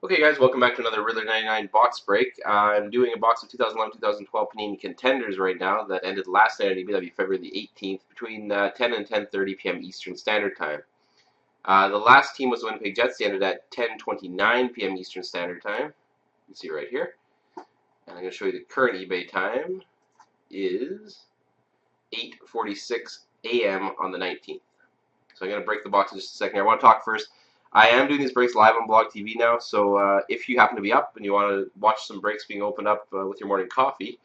Okay guys, welcome back to another Riddler 99 box break. I'm doing a box of 2011-2012 Panini Contenders right now that ended last night on eBay. That'll be February the 18th between 10 and 10:30 p.m. Eastern Standard Time. The last team was the Winnipeg Jets. They ended at 10:29 p.m. Eastern Standard Time. You can see right here. And I'm going to show you the current eBay time is 8:46 a.m. on the 19th. So I'm going to break the box in just a second here. I want to talk first. I am doing these breaks live on BlogTV now, so if you happen to be up and you want to watch some breaks being opened up with your morning coffee,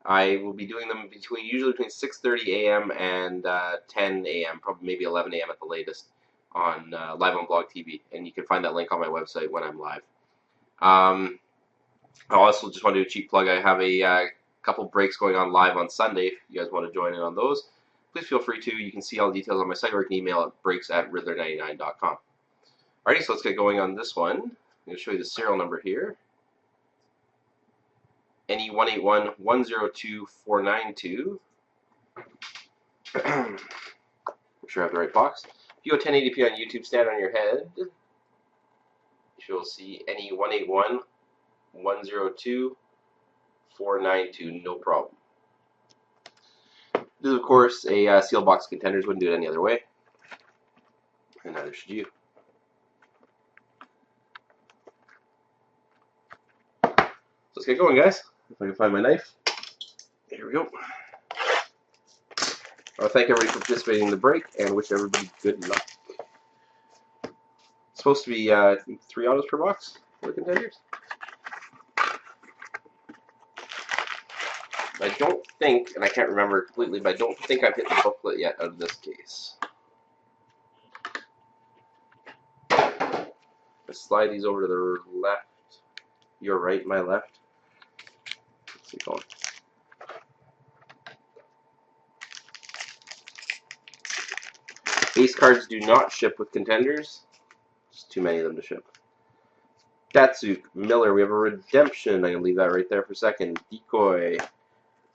I will be doing them usually between 6:30 a.m. and 10 a.m., probably maybe 11 a.m. at the latest, on live on BlogTV, and you can find that link on my website when I'm live. I also just want to do a cheap plug. I have a couple breaks going on live on Sunday. If you guys want to join in on those, please feel free to. You can see all the details on my site, or you can email at breaks@riddler99.com. Alrighty, so let's get going on this one. I'm going to show you the serial number here. NE1811024992. I'm sure I have the right box. If you go 1080p on YouTube, stand on your head, you'll see NE1811024992, no problem. This is, of course, a sealed box of Contenders. Wouldn't do it any other way. And neither should you. So let's get going, guys. If I can find my knife. Here we go. I want to thank everybody for participating in the break and wish everybody good luck. It's supposed to be 3 autos per box for the Contenders. I don't think, and I can't remember completely, but I don't think I've hit the booklet yet out of this case. Let's slide these over to the left. Your right, my left. Let's keep going. Base cards do not ship with Contenders. There's too many of them to ship. Datsuk, Miller, we have a redemption. I'm going to leave that right there for a second. Decoy,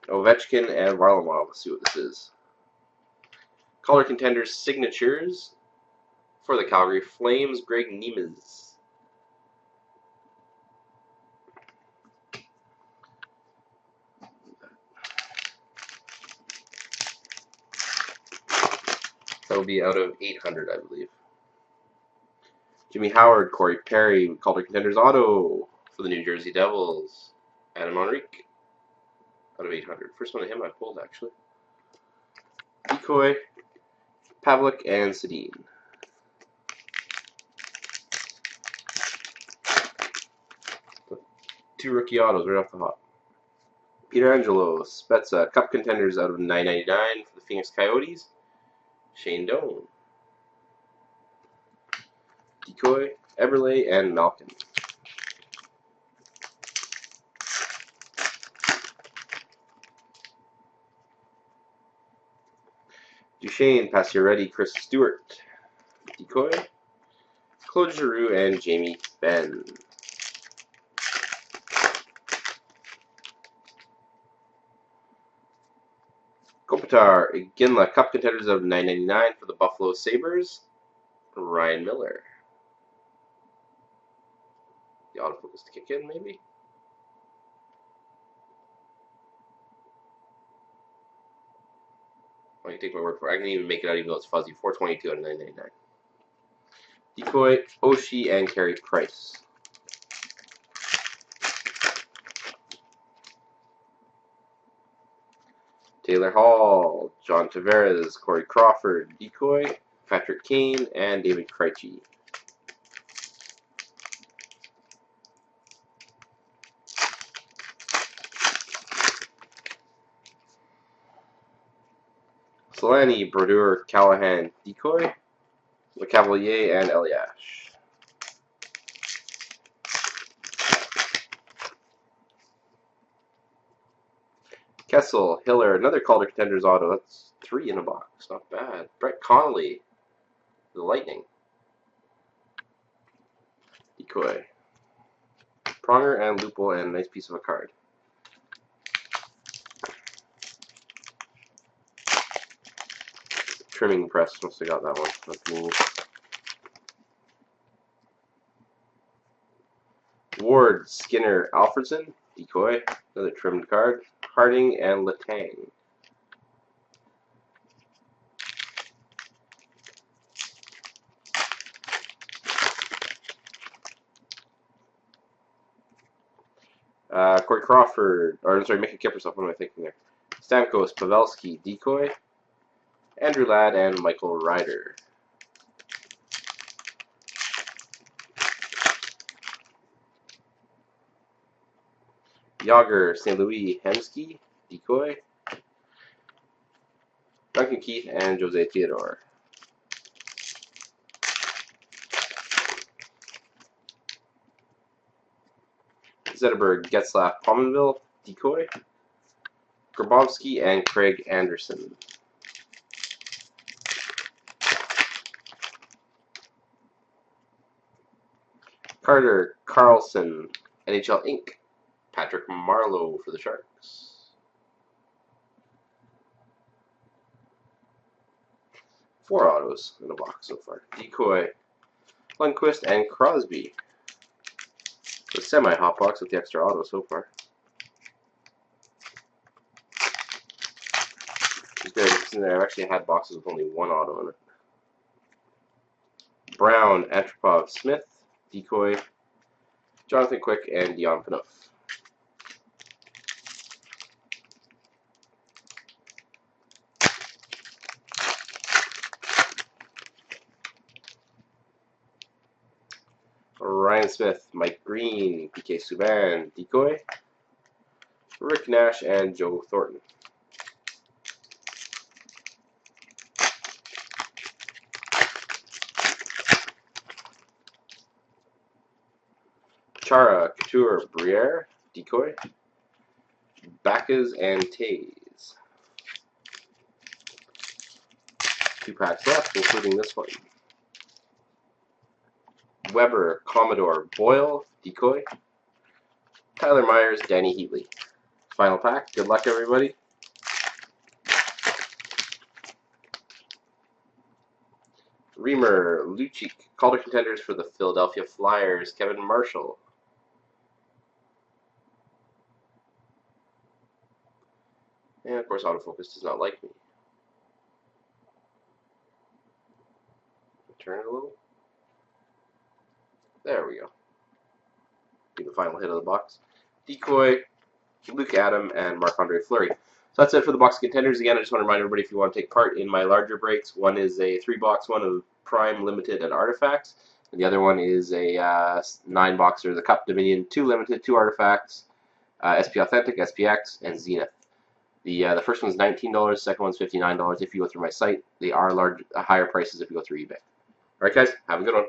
Ovechkin, and Varlamov. Let's see what this is. Color Contenders signatures for the Calgary Flames, Greg Niemes. That will be out of 800, I believe. Jimmy Howard, Corey Perry, Calder Contenders Auto for the New Jersey Devils. Adam Henrique, out of 800. First one of him I pulled, actually. Decoy, Pavlik, and Sedin. Two rookie autos right off the hop. Peter Angelo, Spezza, Cup Contenders out of 999 for the Phoenix Coyotes. Shane Doan. Decoy, Eberle, and Malkin. Duchesne, Pacioretty, Chris Stewart. Decoy, Claude Giroux, and Jamie Benn. Kopitar, Iginla, Cup Contenders out of 999 for the Buffalo Sabres. Ryan Miller. The autofocus to kick in, maybe? I can take my word for it. I can even make it out even though it's fuzzy. 422 out of 999. Decoy, Oshie, and Carey Price. Taylor Hall, John Tavares, Corey Crawford, Decoy, Patrick Kane, and David Krejci. Solani, Brodeur, Callahan, Decoy, LeCavalier, and Eliash. Kessel, Hiller, another Calder Contenders auto. That's 3 in a box. Not bad. Brett Connolly, the Lightning. Decoy. Pronger and Lupo, and a nice piece of a card. Trimming press must have got that one. Ward, Skinner, Alfredson, decoy, another trimmed card. Harding and Letang. Corey Crawford, or I'm sorry, Mickey Kippersoff, what am I thinking there? Stamkos, Pavelski, decoy, Andrew Ladd, and Michael Ryder. Yager, St. Louis, Hemsky, decoy, Duncan Keith, and Jose Theodore. Zetterberg, Getzlaf, Pominville, decoy, Grabowski, and Craig Anderson. Carter, Carlson, NHL Inc., Patrick Marleau for the Sharks. Four autos in a box so far. Decoy, Lundqvist, and Crosby. The semi-hot box with the extra auto so far. It's good. I've actually had boxes with only one auto in it. Brown, Antropov, Smith, decoy, Jonathan Quick, and Dion Phaneuf. Ryan Smith, Mike Green, PK Subban, decoy, Rick Nash, and Joe Thornton. Chara, Couture, Briere, decoy, Bacchus, and Tays. 2 packs left, including this one. Weber, Commodore, Boyle, decoy, Tyler Myers, Danny Heatley. Final pack. Good luck, everybody. Reamer, Lucic, Calder Contenders for the Philadelphia Flyers, Kevin Marshall. And of course, autofocus does not like me. Turn it a little. There we go. Be the final hit of the box. Decoy, Luke Adam, and Marc-Andre Fleury. So that's it for the box of Contenders. Again, I just want to remind everybody, if you want to take part in my larger breaks, one is a 3-box one of Prime, Limited, and Artifacts. And the other one is a 9-boxer, the Cup, Dominion, 2 Limited, 2 Artifacts, SP Authentic, SPX, and Zenith. The first one's $19, second one's $59 if you go through my site. They are higher prices if you go through eBay. Alright guys, have a good one.